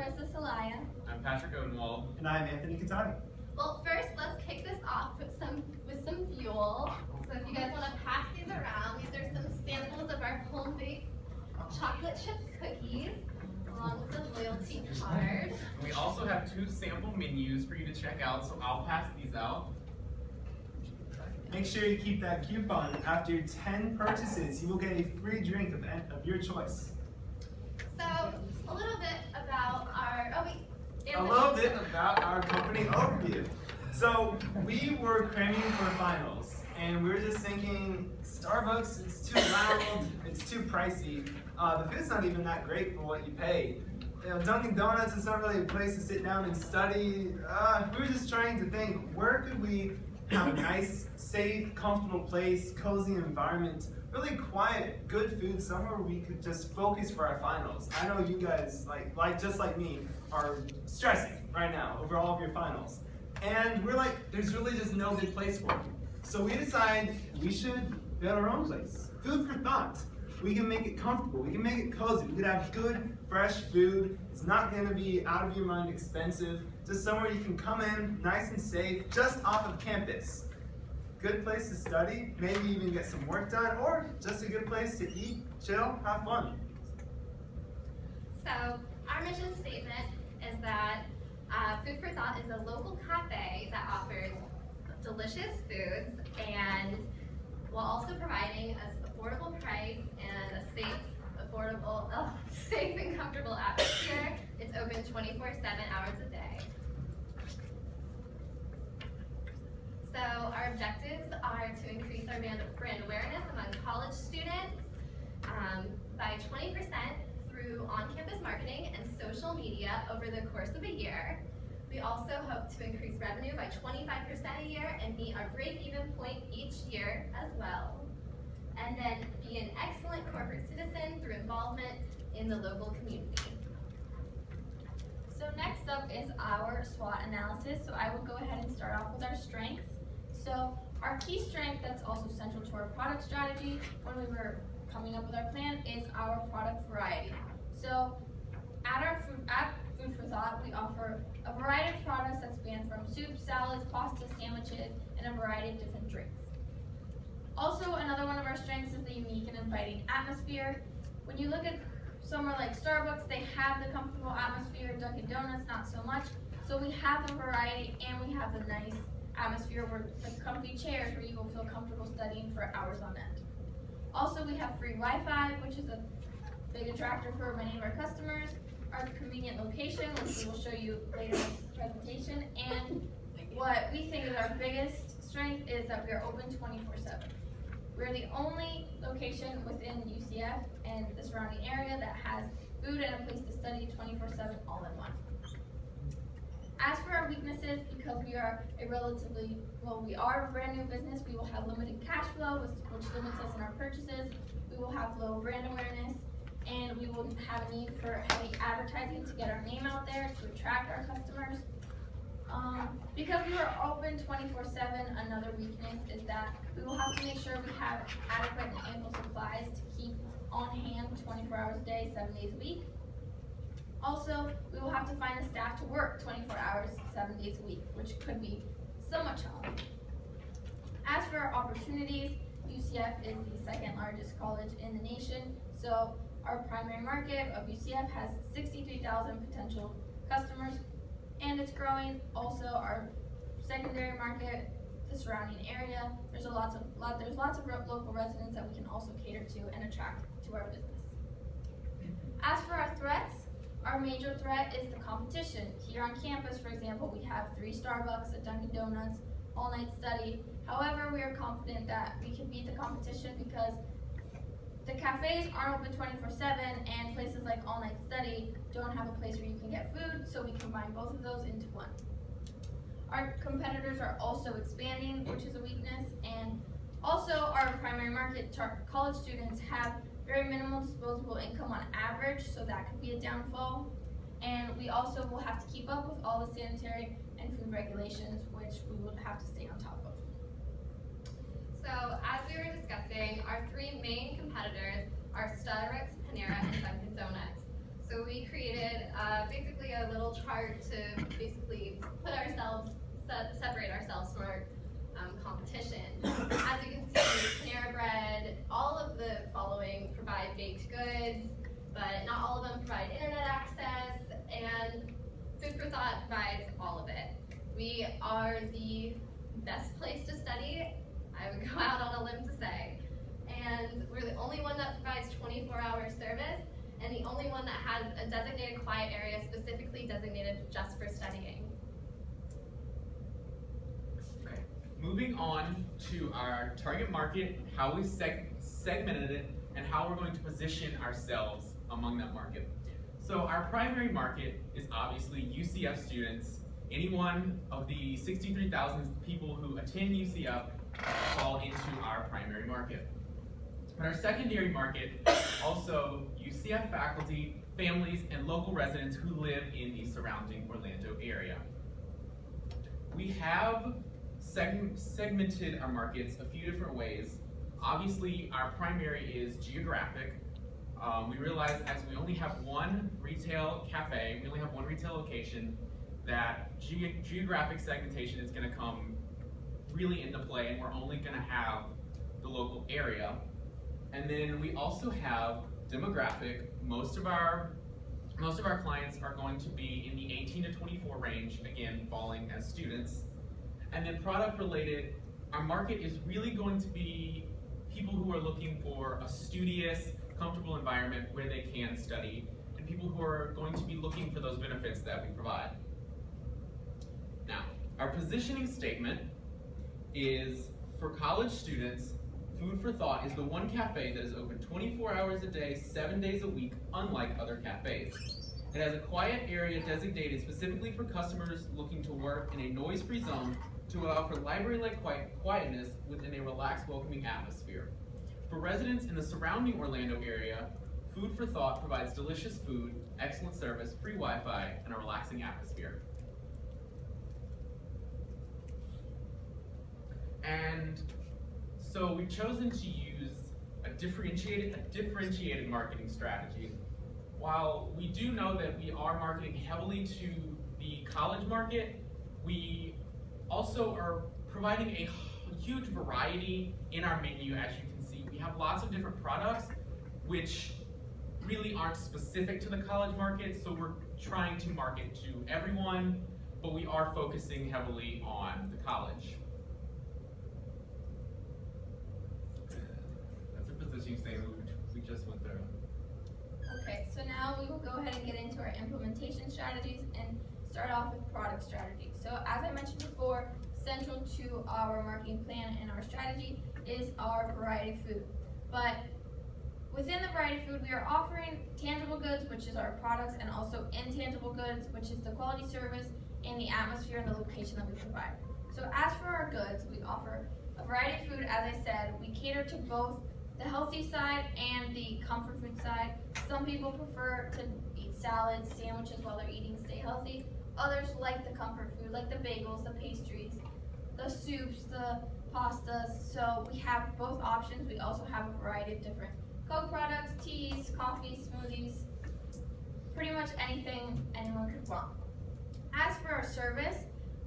Marissa Salaya. I'm Patrick Odenwald. And I'm Anthony Catani. Well, first, let's kick this off with some fuel. So if you guys want to pass these around, these are some samples of our home-baked chocolate chip cookies, along with the loyalty card. We also have 2 sample menus for you to check out, so I'll pass these out. Make sure you keep that coupon. After 10 purchases, you will get a free drink of your choice. So, a little bit about our, A little bit about our company overview. So, we were cramming for finals, and we were just thinking, Starbucks, it's too loud, it's too pricey. The food's not even that great for what you pay. Dunkin' Donuts is not really a place to sit down and study. We were just trying to think, where could we have a nice, safe, comfortable place, cozy environment, really quiet, good food, somewhere we could just focus for our finals. I know you guys, just like me, are stressing right now over all of your finals. And we're like, there's really just no good place for it. So we decided we should build our own place. Food for thought. We can make it comfortable, we can make it cozy, we can have good, fresh food. It's not gonna be out of your mind expensive. Just somewhere you can come in, nice and safe, just off of campus. Good place to study, maybe even get some work done, or just a good place to eat, chill, have fun. So, our mission statement is that Food for Thought is a local cafe that offers delicious foods and while also providing an affordable price and a safe and comfortable atmosphere. It's open 24/7 hours a day. So our objectives are to increase our brand awareness among college students by 20% through on-campus marketing and social media over the course of a year. We also hope to increase revenue by 25% a year and meet our break-even point each year as well. And then be an excellent corporate citizen through involvement in the local community. So next up is our SWOT analysis. So I will go ahead and start off with our strengths. So our key strength that's also central to our product strategy when we were coming up with our plan is our product variety. So at Food for Thought, we offer a variety of products that span from soups, salads, pasta, sandwiches, and a variety of different drinks. Also, another one of our strengths is the unique and inviting atmosphere. When you look at somewhere like Starbucks, they have the comfortable atmosphere. Dunkin' Donuts, not so much. So we have the variety and we have the nice atmosphere where the comfy chairs where you will feel comfortable studying for hours on end. Also, we have free Wi-Fi, which is a big attractor for many of our customers. Our convenient location, which we will show you later in the presentation. And what we think is our biggest strength is that we are open 24/7. We're the only location within UCF and the surrounding area that has food and a place to study 24/7 all in one. As for our weaknesses, because we are we are a brand new business, we will have limited cash flow, which limits us in our purchases. We will have low brand awareness, and we will have a need for heavy advertising to get our name out there to attract our customers. Because we are open 24/7, another weakness is that we will have to make sure we have adequate and ample supplies to keep on hand 24 hours a day, 7 days a week. Also, we will have to find the staff to work 24 hours, 7 days a week, which could be somewhat challenging. As for our opportunities, UCF is the second largest college in the nation, so our primary market of UCF has 63,000 potential customers, and it's growing. Also, our secondary market, the surrounding area, there's lots of local residents that we can also cater to and attract to our business. As for our threats, our major threat is the competition. Here on campus, for example, we have 3 Starbucks, a Dunkin' Donuts, all-night study. However, we are confident that we can beat the competition because the cafes aren't open 24/7 and places like All Night Study don't have a place where you can get food, so we combine both of those into one. Our competitors are also expanding, which is a weakness, and also our primary market, college students, have very minimal disposable income on average, so that could be a downfall. And we also will have to keep up with all the sanitary and food regulations, which we will have to stay on top of. So, as we were discussing, our 3 main competitors are Starbucks, Panera, and Dunkin' Donuts. So we created basically a little chart to basically put ourselves, separate ourselves from our competition. As you can see, Panera Bread, all of the following provide baked goods, but not all of them provide internet access, and Food for Thought provides all of it. We are the best place to study, I would go out on a limb to say. And we're the only one that provides 24-hour service, and the only one that has a designated quiet area specifically designated just for studying. Okay, moving on to our target market, how we segmented it, and how we're going to position ourselves among that market. So our primary market is obviously UCF students. Any one of the 63,000 people who attend UCF fall into our primary market. But our secondary market, also UCF faculty, families, and local residents who live in the surrounding Orlando area. We have segmented our markets a few different ways. Obviously, our primary is geographic. We realize as we only have one retail cafe, we only have one retail location, that geographic segmentation is going to come really into play, and we're only going to have the local area. And then we also have demographic. Most of our clients are going to be in the 18 to 24 range, again, falling as students. And then product related, our market is really going to be people who are looking for a studious, comfortable environment where they can study, and people who are going to be looking for those benefits that we provide. Now, our positioning statement is for college students, Food for Thought is the one cafe that is open 24 hours a day, 7 days a week, unlike other cafes. It has a quiet area designated specifically for customers looking to work in a noise-free zone to allow for library-like quietness within a relaxed, welcoming atmosphere. For residents in the surrounding Orlando area, Food for Thought provides delicious food, excellent service, free Wi-Fi, and a relaxing atmosphere. And so we've chosen to use a differentiated marketing strategy. While we do know that we are marketing heavily to the college market, we also are providing a huge variety in our menu. As you can see, we have lots of different products which really aren't specific to the college market, so we're trying to market to everyone, but we are focusing heavily on the college. That's a positioning statement we just went through. Okay, so now we will go ahead and get into our implementation strategies and start off with product strategy. So as I mentioned before, central to our marketing plan and our strategy is our variety food. But within the variety food, we are offering tangible goods, which is our products, and also intangible goods, which is the quality service and the atmosphere and the location that we provide. So as for our goods, we offer a variety of food. As I said, we cater to both the healthy side and the comfort food side. Some people prefer to eat salads, sandwiches while they're eating, stay healthy. Others like the comfort food, like the bagels, the pastries, the soups, the pastas. So we have both options. We also have a variety of different Coke products, teas, coffee, smoothies, pretty much anything anyone could want. As for our service,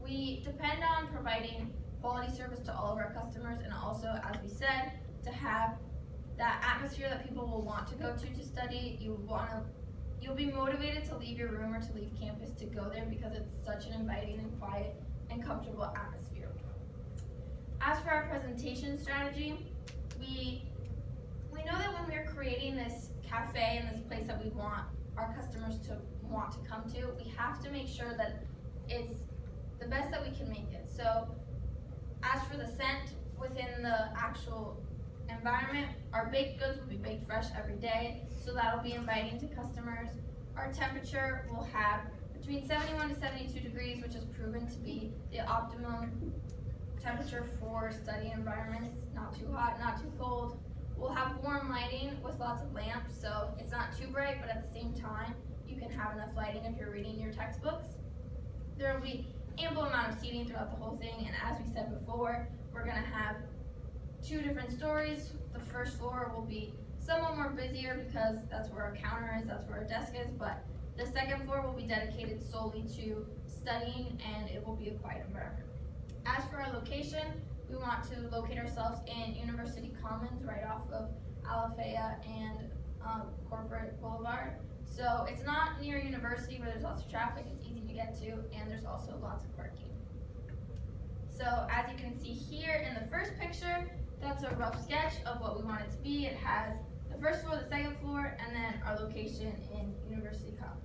we depend on providing quality service to all of our customers, and also, as we said, to have that atmosphere that people will want to go to study. You'll be motivated to leave your room or to leave campus to go there because it's such an inviting and quiet and comfortable atmosphere. As for our presentation strategy, we know that when we're creating this cafe and this place that we want our customers to want to come to, we have to make sure that it's the best that we can make it. So as for the scent within the actual environment, our baked goods will be baked fresh every day, so that'll be inviting to customers. Our temperature will have between 71 to 72 degrees, which is proven to be the optimum temperature for study environments. Not too hot, not too cold. We'll have warm lighting with lots of lamps, so it's not too bright, but at the same time, you can have enough lighting if you're reading your textbooks. There will be ample amount of seating throughout the whole thing, and as we said before, we're gonna have 2 different stories. The first floor will be somewhat more busier because that's where our counter is, that's where our desk is, but the second floor will be dedicated solely to studying and it will be a quiet environment. As for our location, we want to locate ourselves in University Commons right off of Alafaya and Corporate Boulevard. So it's not near University where there's lots of traffic, it's easy to get to, and there's also lots of parking. So as you can see here in the first picture, that's a rough sketch of what we want it to be. It has the first floor, the second floor, and then our location in University Commons.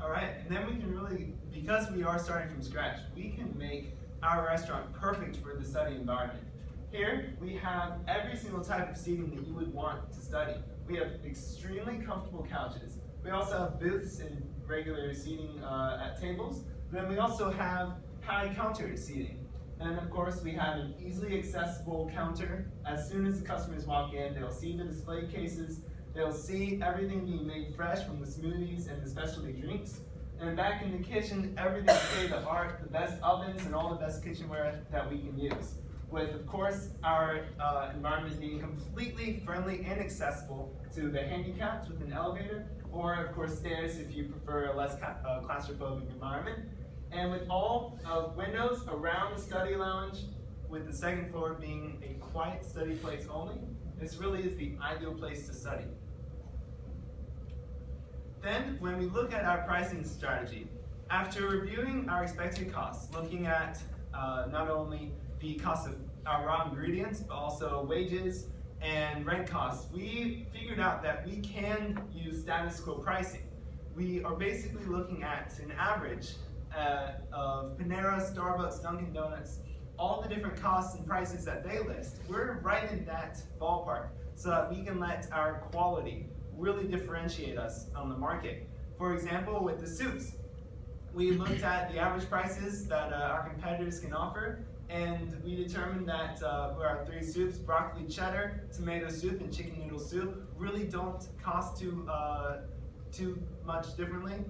All right, and then we can really, because we are starting from scratch, we can make our restaurant perfect for the study environment. Here, we have every single type of seating that you would want to study. We have extremely comfortable couches. We also have booths and regular seating at tables. Then we also have high counter seating. And of course, we have an easily accessible counter. As soon as the customers walk in, they'll see the display cases. They'll see everything being made fresh from the smoothies and the specialty drinks. And back in the kitchen, everything's state of the art, the best ovens and all the best kitchenware that we can use. With, of course, our environment being completely friendly and accessible to the handicapped with an elevator, or of course stairs if you prefer a less claustrophobic environment. And with all windows around the study lounge, with the second floor being a quiet study place only, this really is the ideal place to study. Then, when we look at our pricing strategy, after reviewing our expected costs, looking at not only the cost of our raw ingredients, but also wages and rent costs, we figured out that we can use status quo pricing. We are basically looking at an average of Panera, Starbucks, Dunkin' Donuts, all the different costs and prices that they list. We're right in that ballpark so that we can let our quality really differentiate us on the market. For example, with the soups, we looked at the average prices that our competitors can offer, and we determined that our three soups, broccoli cheddar, tomato soup, and chicken noodle soup, really don't cost too much differently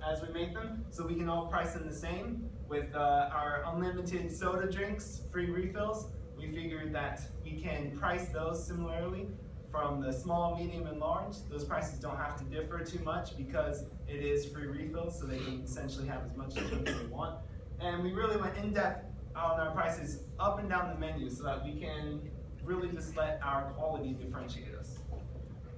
as we make them, so we can all price them the same. With our unlimited soda drinks, free refills, we figured that we can price those similarly from the small, medium, and large. Those prices don't have to differ too much because it is free refills, so they can essentially have as much drink as they want. And we really went in depth on our prices up and down the menu so that we can really just let our quality differentiate us.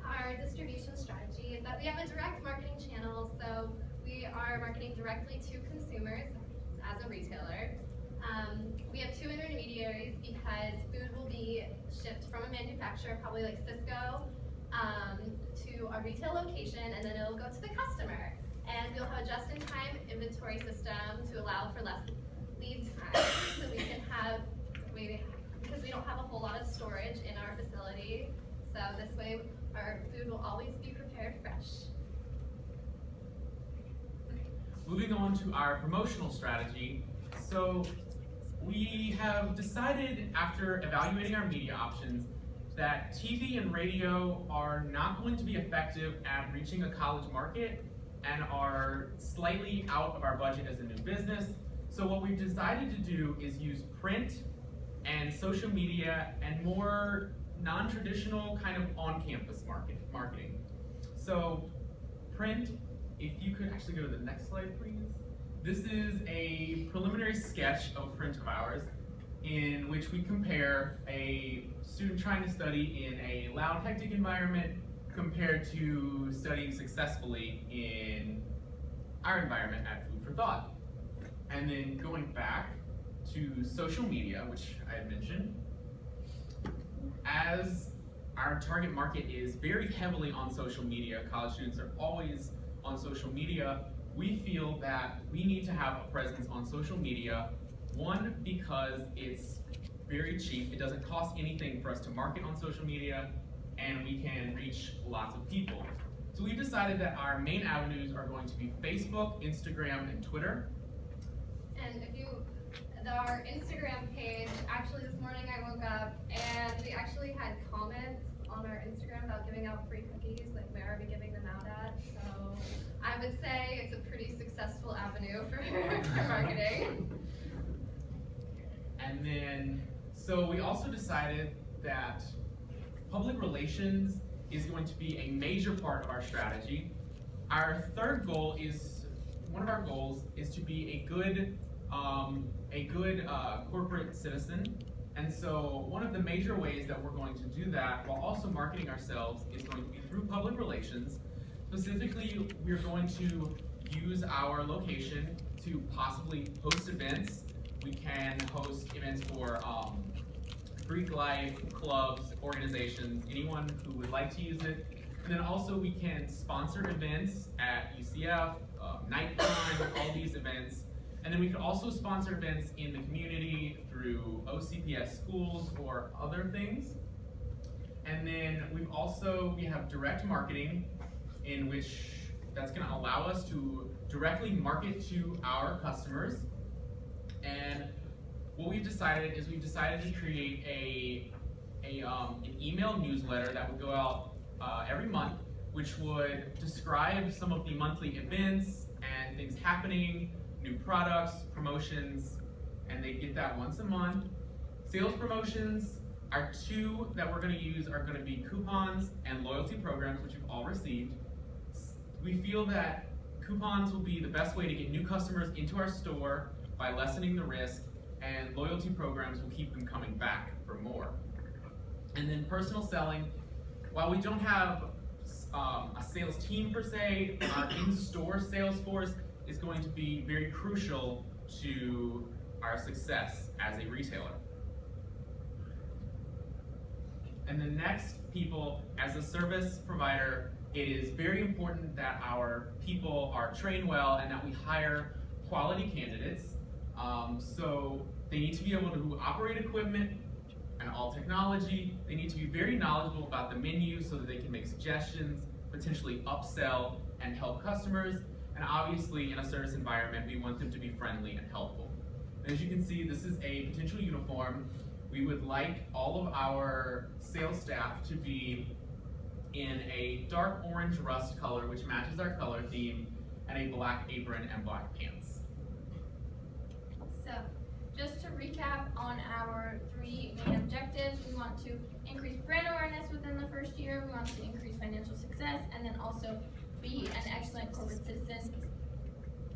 Our distribution strategy is that we have a direct marketing channel, so we are marketing directly to consumers as a retailer. We have two intermediaries because food will be shipped from a manufacturer, probably like Cisco, to our retail location, and then it'll go to the customer. And we'll have a just-in-time inventory system to allow for less lead time, so we can have, because we don't have a whole lot of storage in our facility, so this way our food will always be prepared fresh. Moving on to our promotional strategy. So we have decided, after evaluating our media options, that TV and radio are not going to be effective at reaching a college market and are slightly out of our budget as a new business. So what we've decided to do is use print and social media and more non-traditional kind of on-campus marketing. So print, if you could actually go to the next slide, please. This is a preliminary sketch of print of ours in which we compare a student trying to study in a loud, hectic environment compared to studying successfully in our environment at Food for Thought. And then going back to social media, which I had mentioned, as our target market is very heavily on social media, college students are always on social media, we feel that we need to have a presence on social media. One, because it's very cheap, it doesn't cost anything for us to market on social media, and we can reach lots of people. So we've decided that our main avenues are going to be Facebook, Instagram, and Twitter. And our Instagram page, actually this morning I woke up and we actually had comments on our Instagram about giving out free cookies, like where are we giving them out at? So I would say it's a pretty successful avenue for marketing. And then, so we also decided that public relations is going to be a major part of our strategy. Our third goal is, one of our goals is to be a good corporate citizen. And so one of the major ways that we're going to do that while also marketing ourselves is going to be through public relations. Specifically, we're going to use our location to possibly host events. We can host events for Greek life, clubs, organizations, anyone who would like to use it. And then also we can sponsor events at UCF, Night Time, all these events. And then we can also sponsor events in the community through OCPS schools or other things. And then we have direct marketing, in which that's going to allow us to directly market to our customers. And what we've decided to create an email newsletter that would go out every month, which would describe some of the monthly events and things happening, new products, promotions, and they get that once a month. Sales promotions, our two that we're going to use are going to be coupons and loyalty programs, which you've all received. We feel that coupons will be the best way to get new customers into our store by lessening the risk, and loyalty programs will keep them coming back for more. And then personal selling, while we don't have a sales team per se, our in-store sales force is going to be very crucial to our success as a retailer. And the next people, as a service provider, it is very important that our people are trained well and that we hire quality candidates. So they need to be able to operate equipment and all technology. They need to be very knowledgeable about the menu so that they can make suggestions, potentially upsell and help customers. And obviously, in a service environment, we want them to be friendly and helpful. And as you can see, this is a potential uniform. We would like all of our sales staff to be in a dark orange rust color, which matches our color theme, and a black apron and black pants. So, just to recap on our 3 main objectives, we want to increase brand awareness within the first year, we want to increase financial success, and then also be an excellent corporate citizen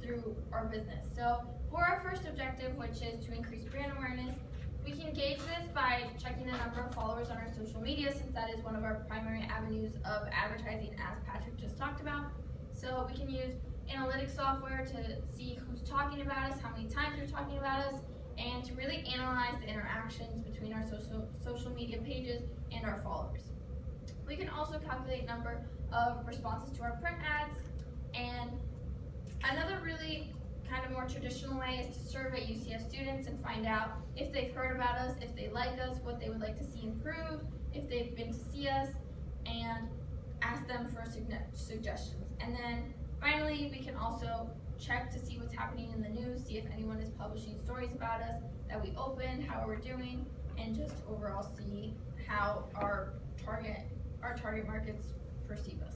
through our business. So, for our first objective, which is to increase brand awareness, we can gauge this by checking the number of followers on our social media, since that is one of our primary avenues of advertising, as Patrick just talked about. So we can use analytics software to see who's talking about us, how many times they're talking about us, and to really analyze the interactions between our social media pages and our followers. We can also calculate number of responses to our print ads, and another really kind of more traditional way is to survey UCF students and find out if they've heard about us, if they like us, what they would like to see improved, if they've been to see us, and ask them for suggestions. And then finally, we can also check to see what's happening in the news, see if anyone is publishing stories about us that we opened, how we're doing, and just overall see how our target markets perceive us.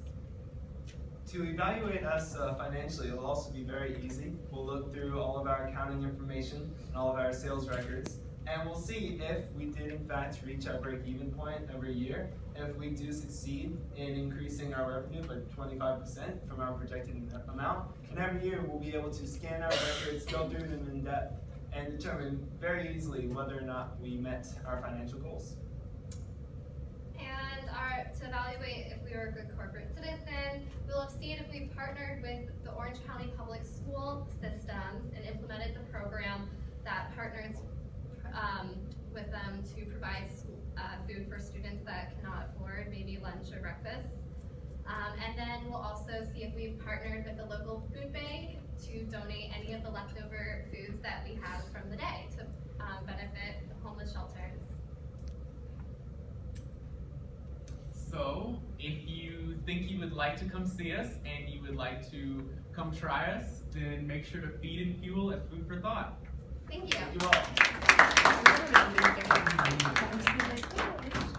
To evaluate us financially, it'll also be very easy. We'll look through all of our accounting information and all of our sales records, and we'll see if we did in fact reach our break-even point every year. If we do succeed in increasing our revenue by 25% from our projected amount, and every year we'll be able to scan our records, go through them in depth, and determine very easily whether or not we met our financial goals. And to evaluate if we were a good corporate citizen, we'll have seen if we partnered with the Orange County Public School systems and implemented the program that partners with them to provide food for students that cannot afford maybe lunch or breakfast. And then we'll also see if we've partnered with the local food bank to donate any of the leftover foods that we have from the day to benefit homeless shelters. So, if you think you would like to come see us and you would like to come try us, then make sure to feed and fuel at Food for Thought. Thank you. Thank you all.